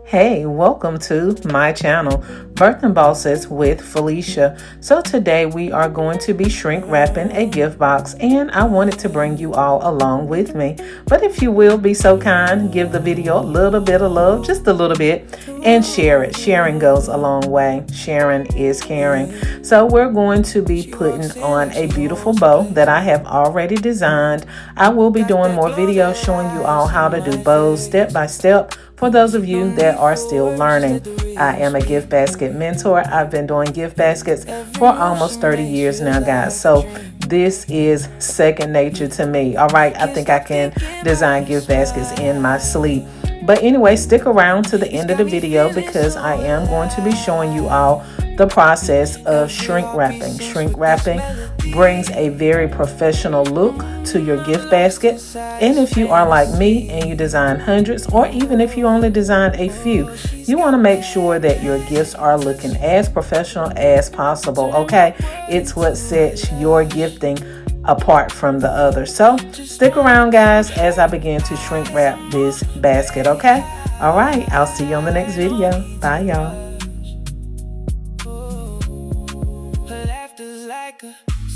Hey, welcome to my channel, Birthing Bosses with Felicia. So today we are going to be shrink wrapping a gift box, and I wanted to bring you all along with me. But if you will be so kind, give the video a little bit of love, just a little bit, and share it. Sharing goes a long way. Sharing is caring. So we're going to be putting on a beautiful bow that I have already designed. I will be doing more videos showing you all how to do bows step by step. For those of you that are still learning, I am a gift basket mentor. I've been doing gift baskets for almost 30 years now, guys. So this is second nature to me. All right, I think I can design gift baskets in my sleep. But anyway, stick around to the end of the video because I am going to be showing you all the process of shrink wrapping. Shrink wrapping brings a very professional look to your gift basket. And if you are like me and you design hundreds, or even if you only design a few, you want to make sure that your gifts are looking as professional as possible. Okay, it's what sets your gifting apart from the others. So stick around, guys, as I begin to shrink wrap this basket. Okay, all right, I'll see you on the next video. Bye, y'all.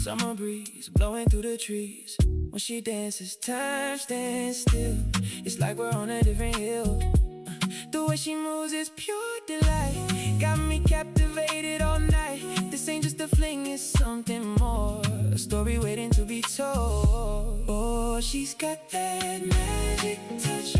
Summer breeze blowing through the trees. When she dances, time stands still. It's like we're on a different hill. The way she moves is pure delight. Got me captivated all night. This ain't just a fling, it's something more. A story waiting to be told. Oh, she's got that magic touch.